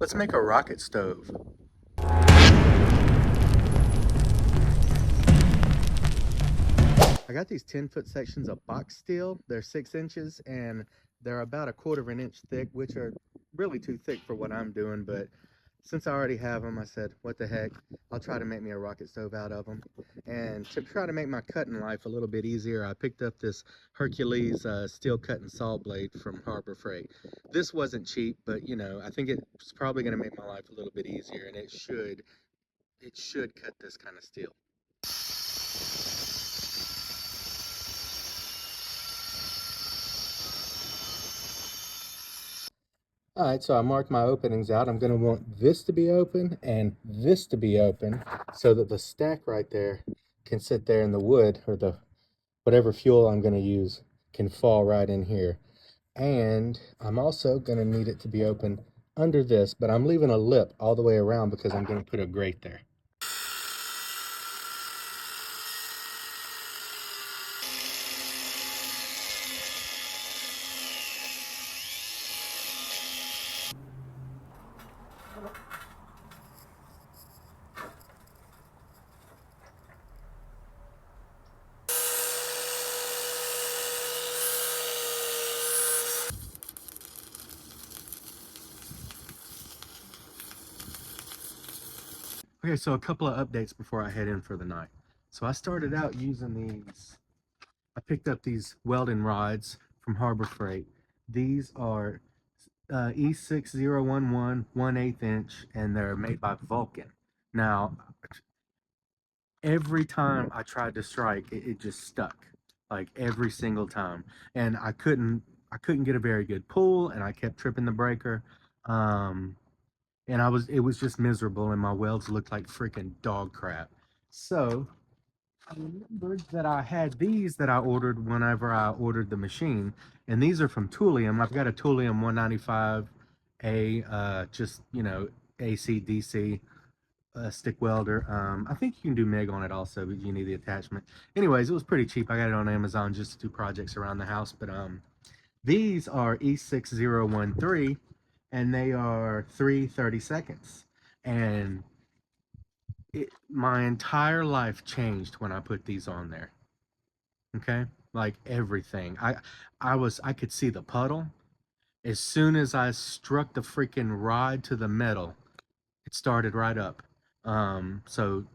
Let's make a rocket stove. I got these 10-foot sections of box steel. They're 6 inches and they're about a quarter of an inch thick, which are really too thick for what I'm doing. But since I already have them, I said, what the heck, I'll try to make me a rocket stove out of them. And to try to make my cutting life a little bit easier, I picked up this Hercules steel cutting saw blade from Harbor Freight. This wasn't cheap, but you know, I think it's probably going to make my life a little bit easier, and it should cut this kind of steel. All right, so I marked my openings out. I'm going to want this to be open and this to be open so that the stack right there can sit there and the wood or the whatever fuel I'm going to use can fall right in here. And I'm also going to need it to be open under this, but I'm leaving a lip all the way around because I'm going to put a grate there. Okay, so a couple of updates before I head in for the night. So I started out using these. I picked up these welding rods from Harbor Freight. These are E6011 1/8 inch, and they're made by Vulcan. Now, every time I tried to strike, it just stuck, like every single time, and I couldn't get a very good pull, and I kept tripping the breaker. Um, and it was just miserable, and my welds looked like freaking dog crap. So I remembered that I had these that I ordered whenever I ordered the machine, and these are from Thulium. I've got a Thulium 195A, just AC DC stick welder. I think you can do MIG on it also, but you need the attachment. Anyways, it was pretty cheap. I got it on Amazon just to do projects around the house. But these are E6013, and they are 3/32. And my entire life changed when I put these on there. Okay, like everything. I could see the puddle as soon as I struck the freaking rod to the metal. It started right up. So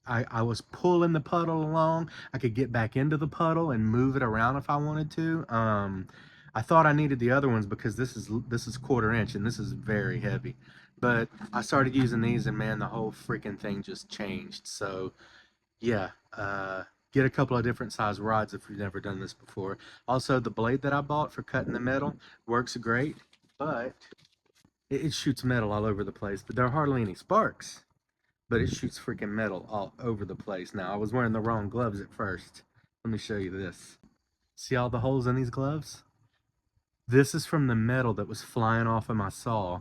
I was pulling the puddle along. I could get back into the puddle and move it around if I wanted to. I thought I needed the other ones because this is quarter inch and this is very heavy. But I started using these and man, the whole freaking thing just changed. So yeah, get a couple of different size rods if you've never done this before. Also, the blade that I bought for cutting the metal works great, but it shoots metal all over the place. But there are hardly any sparks, but it shoots freaking metal all over the place. Now, I was wearing the wrong gloves at first. Let me show you this. See all the holes in these gloves? This is from the metal that was flying off of my saw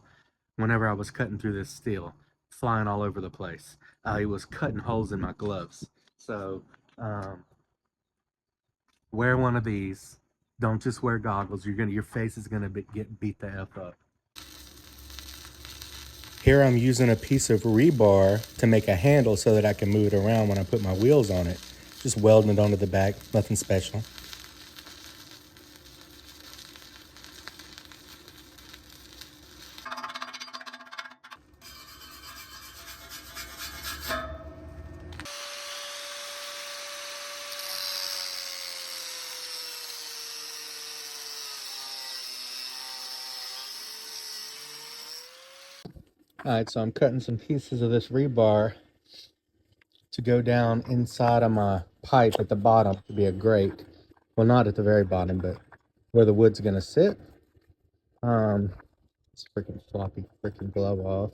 whenever I was cutting through this steel, flying all over the place. It was cutting holes in my gloves. So, wear one of these. Don't just wear goggles. Your face is gonna get beat the F up. Here I'm using a piece of rebar to make a handle so that I can move it around when I put my wheels on it. Just welding it onto the back, nothing special. All right, so I'm cutting some pieces of this rebar to go down inside of my pipe at the bottom to be a grate. Well, not at the very bottom, but where the wood's gonna sit. It's freaking floppy freaking glove off.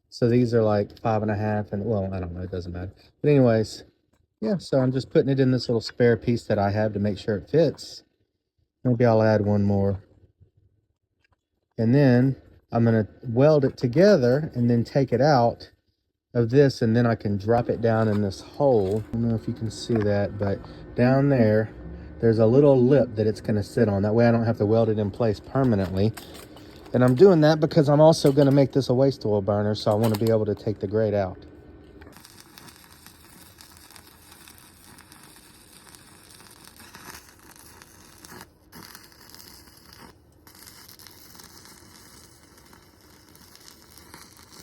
So these are like 5.5, and well, I don't know, it doesn't matter. But anyways, yeah, so I'm just putting it in this little spare piece that I have to make sure it fits. Maybe I'll add one more. And then I'm gonna weld it together and then take it out of this, and then I can drop it down in this hole. I don't know if you can see that, but down there's a little lip that it's gonna sit on. That way I don't have to weld it in place permanently. And I'm doing that because I'm also going to make this a waste oil burner, so I want to be able to take the grate out.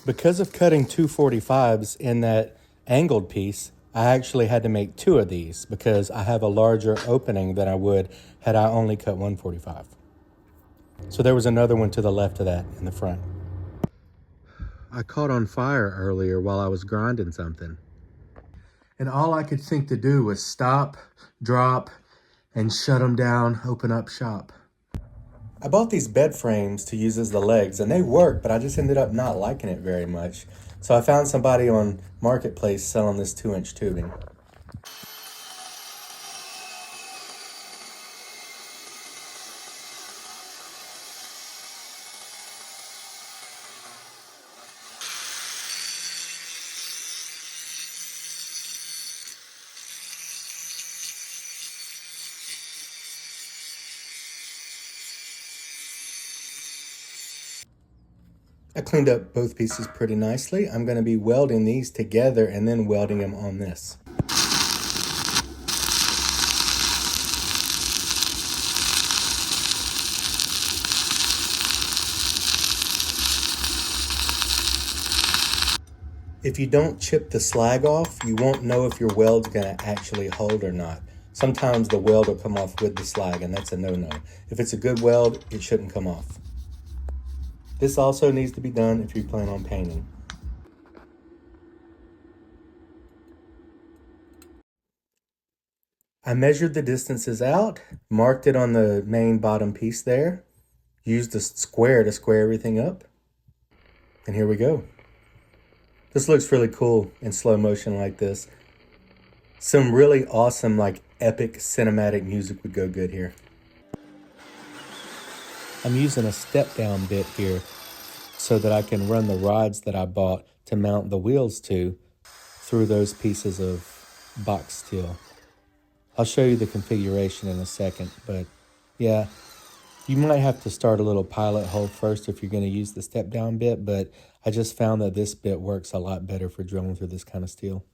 Because of cutting 245s in that angled piece, I actually had to make two of these because I have a larger opening than I would had I only cut 145. So there was another one to the left of that in the front. I caught on fire earlier while I was grinding something. And all I could think to do was stop, drop, and shut them down, open up shop. I bought these bed frames to use as the legs, and they work, but I just ended up not liking it very much. So I found somebody on Marketplace selling this 2-inch tubing. I cleaned up both pieces pretty nicely. I'm going to be welding these together and then welding them on this. If you don't chip the slag off, you won't know if your weld's going to actually hold or not. Sometimes the weld will come off with the slag, and that's a no-no. If it's a good weld, it shouldn't come off. This also needs to be done if you plan on painting. I measured the distances out, marked it on the main bottom piece there, used a square to square everything up, and here we go. This looks really cool in slow motion like this. Some really awesome, like epic cinematic music would go good here. I'm using a step down bit here so that I can run the rods that I bought to mount the wheels to through those pieces of box steel. I'll show you the configuration in a second, but yeah, you might have to start a little pilot hole first if you're going to use the step down bit, but I just found that this bit works a lot better for drilling through this kind of steel.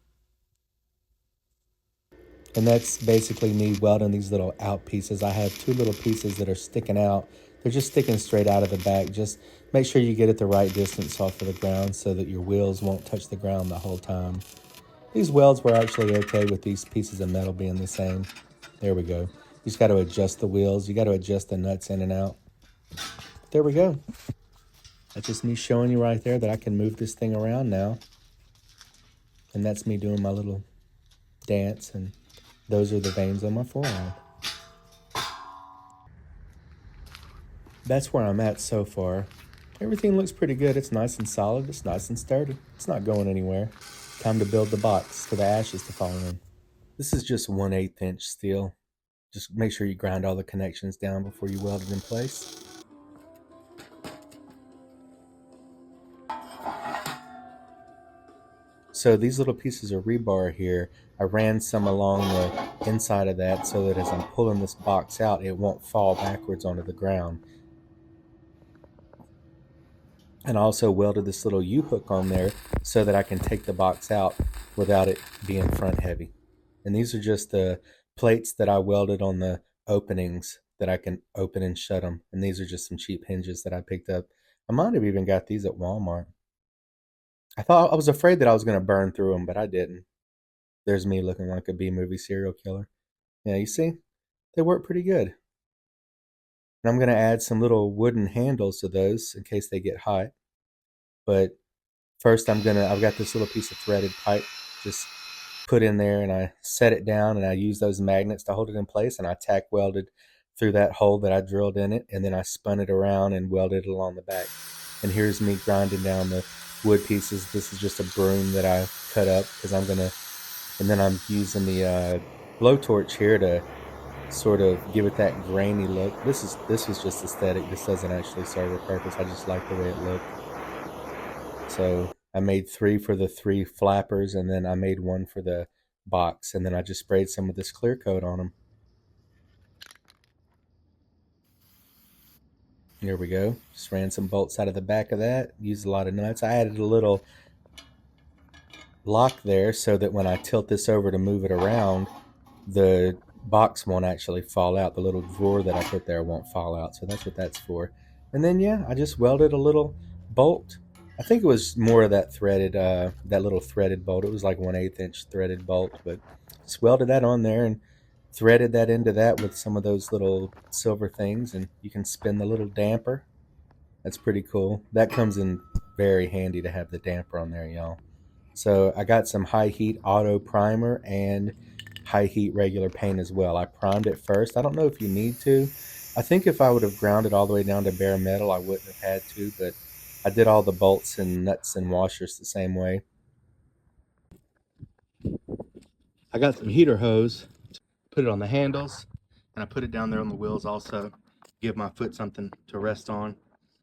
And that's basically me welding these little out pieces. I have two little pieces that are sticking out. They're just sticking straight out of the back. Just make sure you get it the right distance off of the ground so that your wheels won't touch the ground the whole time. These welds were actually okay with these pieces of metal being the same. There we go. You just got to adjust the wheels. You got to adjust the nuts in and out. There we go. That's just me showing you right there that I can move this thing around now. And that's me doing my little dance, and those are the veins on my forearm. That's where I'm at so far. Everything looks pretty good. It's nice and solid. It's nice and sturdy. It's not going anywhere. Time to build the box for the ashes to fall in. This is just 1/8 inch steel. Just make sure you grind all the connections down before you weld it in place. So these little pieces of rebar here, I ran some along the inside of that so that as I'm pulling this box out, it won't fall backwards onto the ground. And I also welded this little U-hook on there so that I can take the box out without it being front heavy. And these are just the plates that I welded on the openings that I can open and shut them. And these are just some cheap hinges that I picked up. I might have even got these at Walmart. I was afraid that I was going to burn through them, but I didn't. There's me looking like a B-movie serial killer. Yeah, you see? They work pretty good. And I'm going to add some little wooden handles to those in case they get hot. But first I've got this little piece of threaded pipe just put in there, and I set it down, and I use those magnets to hold it in place, and I tack welded through that hole that I drilled in it, and then I spun it around and welded it along the back. And here's me grinding down the wood pieces. This is just a broom that I cut up because and then I'm using the blowtorch here to sort of give it that grainy look. This is just aesthetic. This doesn't actually serve a purpose. I just like the way it looked. So I made 3 for the 3 flappers, and then I made 1 for the box, and then I just sprayed some of this clear coat on them. Here we go. Just ran some bolts out of the back of that. Used a lot of nuts. I added a little lock there so that when I tilt this over to move it around, the box won't actually fall out. The little drawer that I put there won't fall out. So that's what that's for. And then, yeah, I just welded a little bolt. I think it was more of that threaded, that little threaded bolt. It was like 1/8 inch threaded bolt, but just welded that on there and threaded that into that with some of those little silver things. And you can spin the little damper. That's pretty cool. That comes in very handy to have the damper on there, y'all. So I got some high heat auto primer and high heat regular paint as well. I primed it first. I don't know if you need to. I think if I would have ground it all the way down to bare metal, I wouldn't have had to, but I did all the bolts and nuts and washers the same way. I got some heater hose, put it on the handles, and I put it down there on the wheels also. Give my foot something to rest on,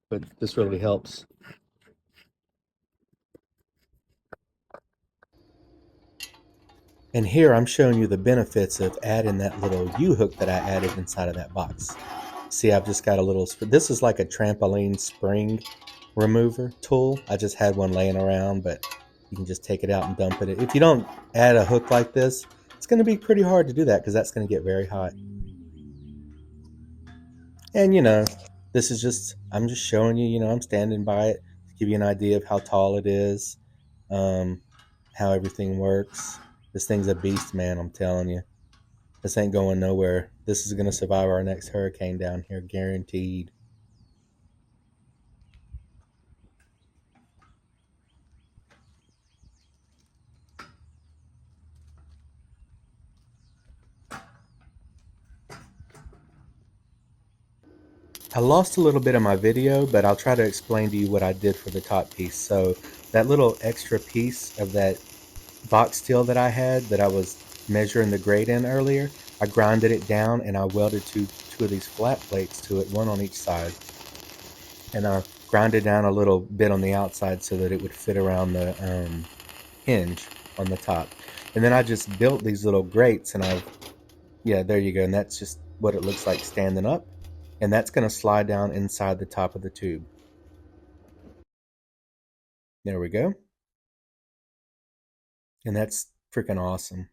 but this really helps. And here I'm showing you the benefits of adding that little U-hook that I added inside of that box. See, I've just got a little, this is like a trampoline spring remover tool. I just had one laying around, but you can just take it out and dump it. If you don't add a hook like this, it's going to be pretty hard to do that because that's going to get very hot. And this is just, I'm just showing you, I'm standing by it to give you an idea of how tall it is, how everything works. This thing's a beast, man, I'm telling you. This ain't going nowhere. This is going to survive our next hurricane down here, guaranteed. I lost a little bit of my video, but I'll try to explain to you what I did for the top piece. So that little extra piece of that box steel that I had that I was measuring the grade in earlier, I grinded it down and I welded two of these flat plates to it, one on each side. And I grinded down a little bit on the outside so that it would fit around the hinge on the top. And then I just built these little grates and yeah, there you go. And that's just what it looks like standing up. And that's going to slide down inside the top of the tube. There we go. And that's freaking awesome.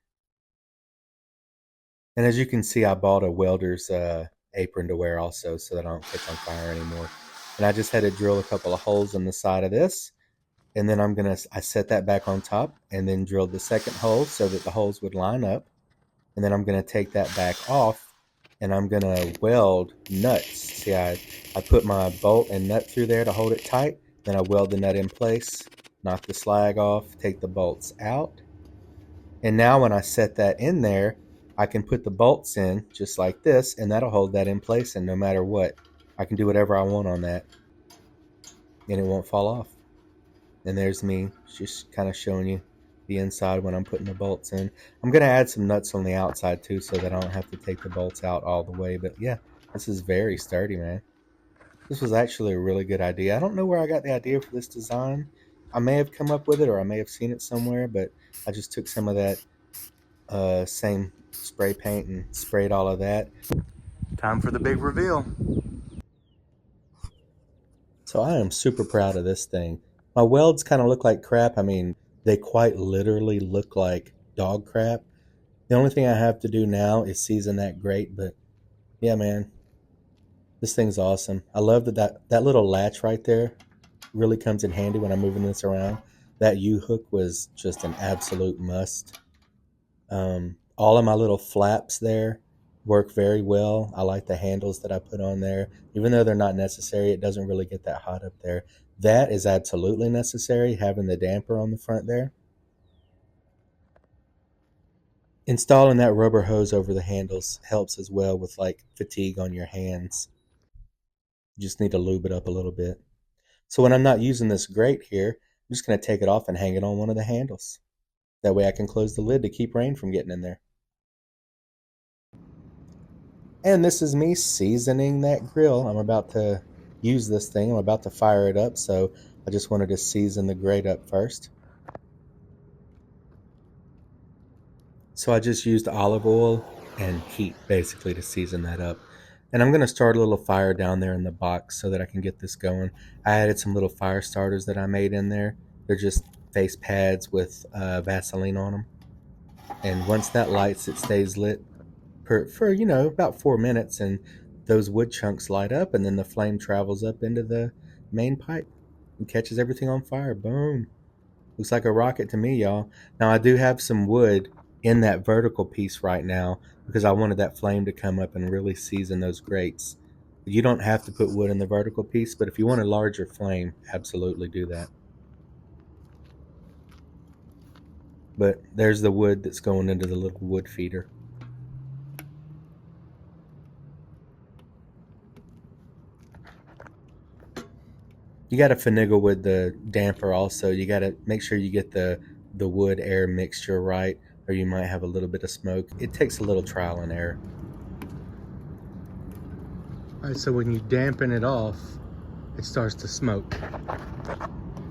And as you can see, I bought a welder's apron to wear also so that I don't catch on fire anymore. And I just had to drill a couple of holes in the side of this. And then I set that back on top and then drilled the second hole so that the holes would line up. And then I'm going to take that back off and I'm going to weld nuts. See, I put my bolt and nut through there to hold it tight. Then I weld the nut in place, knock the slag off, take the bolts out. And now when I set that in there, I can put the bolts in just like this, and that'll hold that in place. And no matter what, I can do whatever I want on that, and it won't fall off. And there's me just kind of showing you the inside when I'm putting the bolts in. I'm going to add some nuts on the outside too so that I don't have to take the bolts out all the way. But yeah, this is very sturdy, man. This was actually a really good idea. I don't know where I got the idea for this design. I may have come up with it or I may have seen it somewhere, but I just took some of that same spray paint and sprayed all of that. Time for the big reveal. So I am super proud of this thing. My welds kind of look like crap. I mean, they quite literally look like dog crap. The only thing I have to do now is season that grate, but yeah, man, this thing's awesome. I love that little latch right there really comes in handy when I'm moving this around. That U-hook was just an absolute must. All of my little flaps there work very well. I like the handles that I put on there. Even though they're not necessary, it doesn't really get that hot up there. That is absolutely necessary, having the damper on the front there. Installing that rubber hose over the handles helps as well with like fatigue on your hands. You just need to lube it up a little bit. So when I'm not using this grate here, I'm just going to take it off and hang it on one of the handles. That way I can close the lid to keep rain from getting in there. And this is me seasoning that grill. I'm about to use this thing. I'm about to fire it up, so I just wanted to season the grate up first. So I just used olive oil and heat basically to season that up. And I'm going to start a little fire down there in the box so that I can get this going. I added some little fire starters that I made in there. They're just face pads with Vaseline on them. And once that lights, it stays lit for you know, about 4 minutes, and those wood chunks light up, and then the flame travels up into the main pipe and catches everything on fire. Boom. Looks like a rocket to me, y'all. Now I do have some wood in that vertical piece right now because I wanted that flame to come up and really season those grates. You don't have to put wood in the vertical piece, but if you want a larger flame, absolutely do that. But there's the wood that's going into the little wood feeder. You got to finagle with the damper also. You got to make sure you get the wood air mixture right, or you might have a little bit of smoke. It takes a little trial and error. All right, so when you dampen it off, it starts to smoke.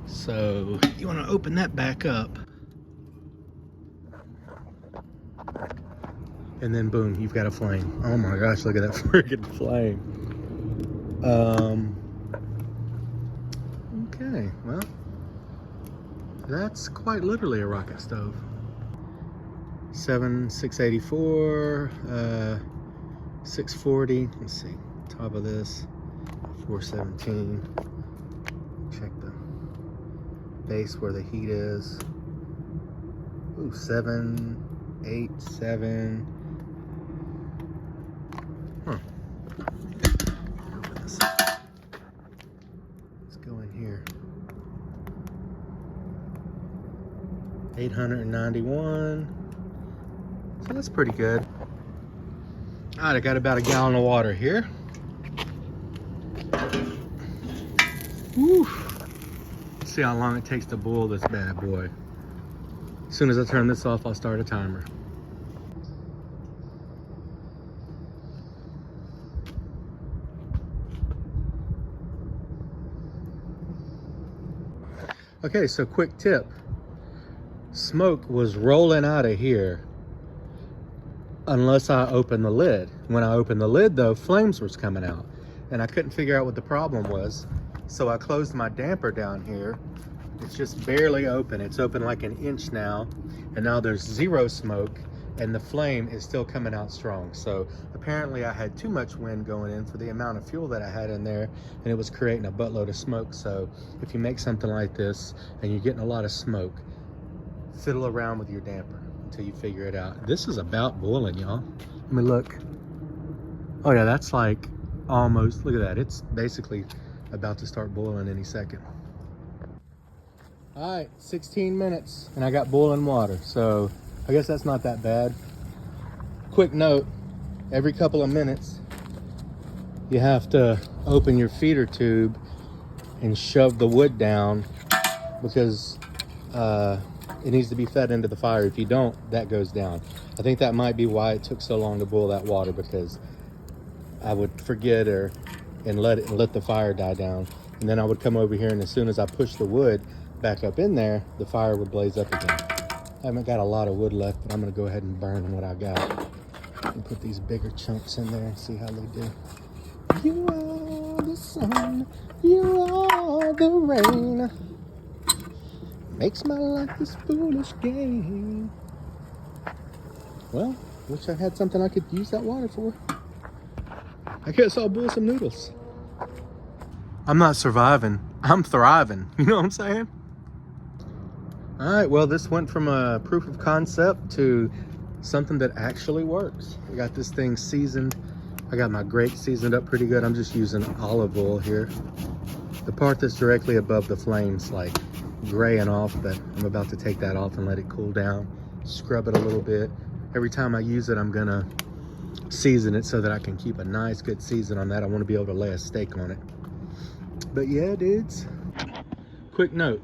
So you want to open that back up. And then boom, you've got a flame. Oh my gosh, look at that freaking flame. Okay, well, that's quite literally a rocket stove. 684, 640, let's see, top of this, 417. Check the base where the heat is. Ooh, 787. Huh. Open this up. Let's go in here. 891. So that's pretty good. All right, I got about a gallon of water here. Woo. Let's see how long it takes to boil this bad boy. As soon as I turn this off, I'll start a timer. Okay, so quick tip. Smoke was rolling out of here unless I opened the lid. When I opened the lid though, flames was coming out and I couldn't figure out what the problem was. So I closed my damper down here. It's just barely open. It's open like an inch now, and now there's zero smoke and the flame is still coming out strong. So apparently I had too much wind going in for the amount of fuel that I had in there, and it was creating a buttload of smoke. So if you make something like this and you're getting a lot of smoke, fiddle around with your damper until you figure it out. This is about boiling, y'all. Let me look. Oh yeah, that's like almost, look at that. It's basically about to start boiling any second. All right, 16 minutes and I got boiling water. So I guess that's not that bad. Quick note, every couple of minutes, you have to open your feeder tube and shove the wood down because it needs to be fed into the fire. If you don't, that goes down. I think that might be why it took so long to boil that water, because I would forget and let the fire die down. And then I would come over here, and as soon as I push the wood back up in there, the fire would blaze up again. I haven't got a lot of wood left, but I'm gonna go ahead and burn what I got. And put these bigger chunks in there and see how they do. You are the sun, you are the rain. Makes my life this foolish game. Well, wish I had something I could use that water for. I guess I'll boil some noodles. I'm not surviving, I'm thriving. You know what I'm saying? All right, well, this went from a proof of concept to something that actually works. I got this thing seasoned. I got my grate seasoned up pretty good. I'm just using olive oil here. The part that's directly above the flame's like graying off, but I'm about to take that off and let it cool down. Scrub it a little bit. Every time I use it, I'm gonna season it so that I can keep a nice good season on that. I want to be able to lay a steak on it. But yeah, dudes, quick note,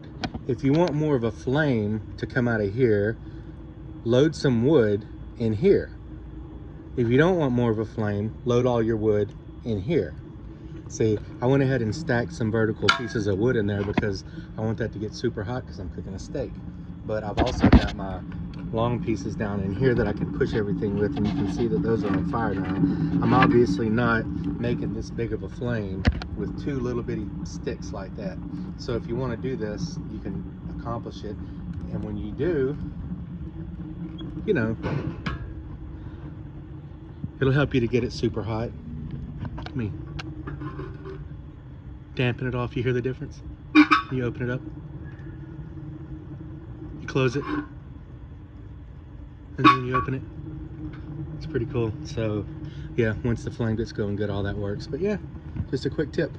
if you want more of a flame to come out of here, load some wood in here. If you don't want more of a flame, load all your wood in here. See, I went ahead and stacked some vertical pieces of wood in there because I want that to get super hot because I'm cooking a steak. But I've also got my long pieces down in here that I can push everything with, and you can see that those are on fire now. I'm obviously not making this big of a flame with two little bitty sticks like that. So if you want to do this, you can accomplish it. And when you do, you know, it'll help you to get it super hot. Let me dampen it off. You hear the difference? You open it up, you close it, and then you open it. It's pretty cool. So yeah, once the flame gets going good, all that works. But yeah, just a quick tip.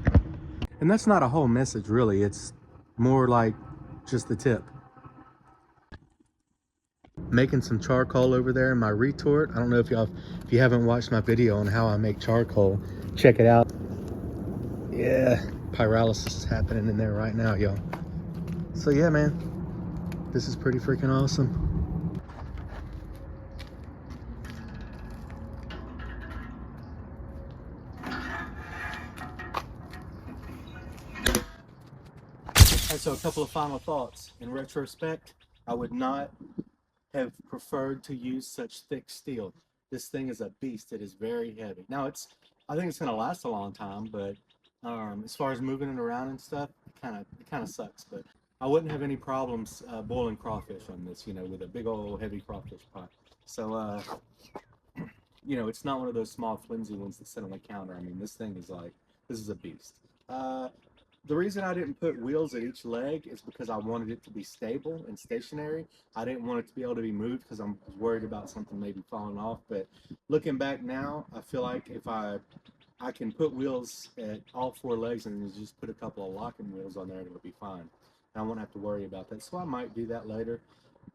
And that's not a whole message really, it's more like just the tip. Making some charcoal over there in my retort. I don't know if you haven't watched my video on how I make charcoal, check it out. Yeah, pyrolysis is happening in there right now, y'all. So yeah, man, this is pretty freaking awesome. And so a couple of final thoughts. In retrospect, I would not have preferred to use such thick steel. This thing is a beast. It is very heavy. Now I think it's gonna last a long time, but as far as moving it around and stuff, it kind of sucks. But I wouldn't have any problems boiling crawfish on this, you know, with a big old heavy crawfish pot. So you know, it's not one of those small flimsy ones that sit on the counter. I mean, this is a beast. Uh, the reason I didn't put wheels at each leg is because I wanted it to be stable and stationary. I didn't want it to be able to be moved because I'm worried about something maybe falling off. But looking back now, I feel like if I can put wheels at all four legs and then just put a couple of locking wheels on there, it'll be fine. And I won't have to worry about that. So I might do that later.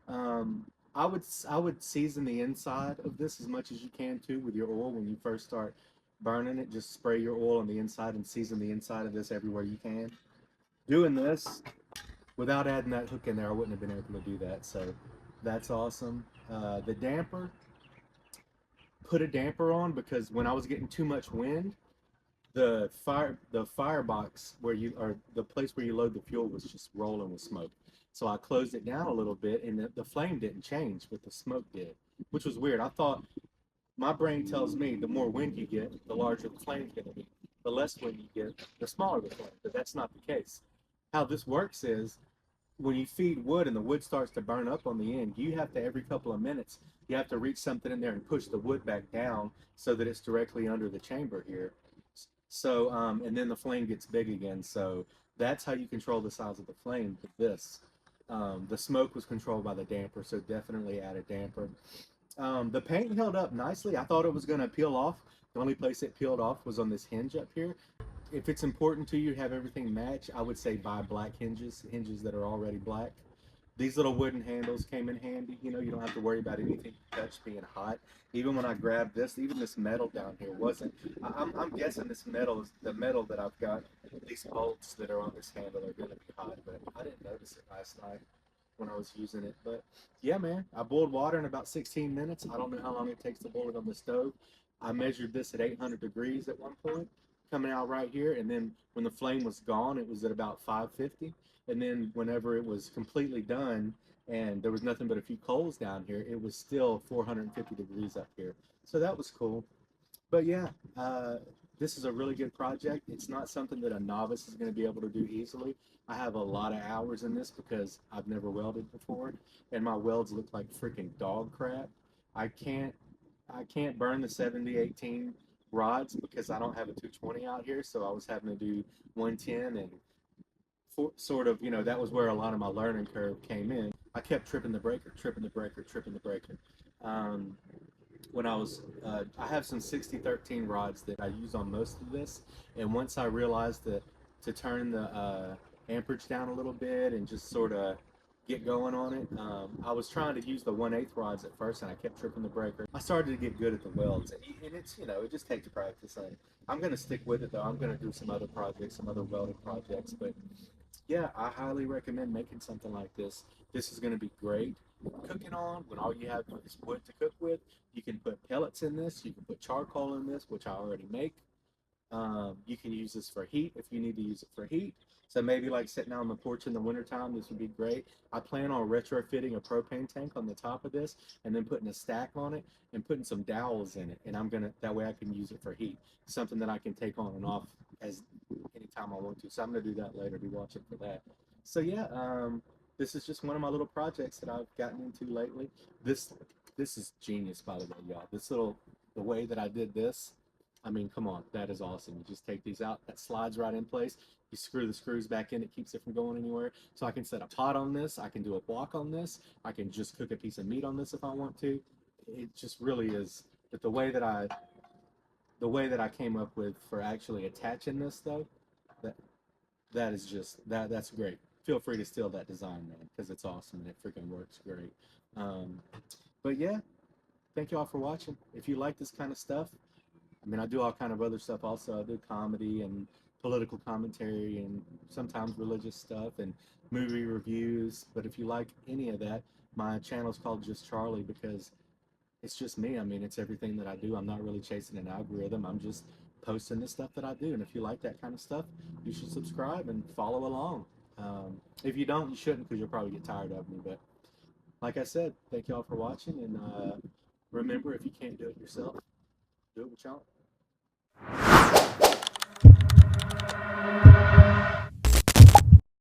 Um, I would season the inside of this as much as you can too with your oil when you first start burning it. Just spray your oil on the inside and season the inside of this everywhere you can. Doing this without adding that hook in there, I wouldn't have been able to do that. So that's awesome. The damper, put a damper on because when I was getting too much wind, the firebox where you or the place where you load the fuel was just rolling with smoke. So I closed it down a little bit, and the flame didn't change, but the smoke did, which was weird. I thought my brain tells me the more wind you get, the larger the flame's going to be. The less wind you get, the smaller the flame. But that's not the case. How this works is when you feed wood and the wood starts to burn up on the end, you have to every couple of minutes you have to reach something in there and push the wood back down so that it's directly under the chamber here. So and then the flame gets big again. So that's how you control the size of the flame with this. The smoke was controlled by the damper, so definitely add a damper. The paint held up nicely. I thought it was going to peel off. The only place it peeled off was on this hinge up here. If it's important to you to have everything match, I would say buy black hinges, hinges that are already black. These little wooden handles came in handy. You know, you don't have to worry about anything you touch being hot. Even when I grabbed this, even this metal down here wasn't. I'm guessing this metal is the metal that I've got. These bolts that are on this handle are going to be hot, but I didn't notice it last night when I was using it. But yeah, man, I boiled water in about 16 minutes. I don't know how long it takes to boil it on the stove. I measured this at 800 degrees at one point, coming out right here. And then when the flame was gone, it was at about 550. And then whenever it was completely done and there was nothing but a few coals down here, it was still 450 degrees up here. So that was cool. But yeah, this is a really good project. It's not something that a novice is going to be able to do easily. I have a lot of hours in this because I've never welded before, and my welds look like freaking dog crap. I can't I can't burn the 7018 rods because I don't have a 220 out here, so I was having to do 110 and sort of, you know, that was where a lot of my learning curve came in. I kept tripping the breaker, tripping the breaker, tripping the breaker. Um, when I have some 6013 rods that I use on most of this, and once I realized that to turn the amperage down a little bit and just sort of get going on it, I was trying to use the 1/8 rods at first, and I kept tripping the breaker. I started to get good at the welds, and it's, you know, it just takes practice. And I'm going to stick with it though. I'm going to do some other projects, some other welding projects, but yeah, I highly recommend making something like this. This is going to be great cooking on when all you have is wood to cook with. You can put pellets in this. You can put charcoal in this, which I already make. You can use this for heat if you need to use it for heat. So maybe like sitting out on the porch in the wintertime, this would be great. I plan on retrofitting a propane tank on the top of this and then putting a stack on it and putting some dowels in it. And I'm gonna, that way I can use it for heat, something that I can take on and off as anytime I want to. So I'm gonna do that later. Be watching for that. So yeah, this is just one of my little projects that I've gotten into lately. This this is genius, by the way, y'all. This little, the way that I did this, I mean, come on, that is awesome. You just take these out, that slides right in place. You screw the screws back in, it keeps it from going anywhere. So I can set a pot on this, I can do a block on this, I can just cook a piece of meat on this if I want to. It just really is. But the way that I came up with for actually attaching this though, that that is just that's great. Feel free to steal that design, man, because it's awesome and it freaking works great. Um, but yeah, thank you all for watching. If you like this kind of stuff, I mean, I do all kind of other stuff also. I do comedy and political commentary and sometimes religious stuff and movie reviews. But if you like any of that, my channel's called Just Charlie because it's just me. I mean, it's everything that I do. I'm not really chasing an algorithm. I'm just posting the stuff that I do. And if you like that kind of stuff, you should subscribe and follow along. If you don't, you shouldn't because you'll probably get tired of me. But like I said, thank you all for watching. And remember, if you can't do it yourself, do it with y'all.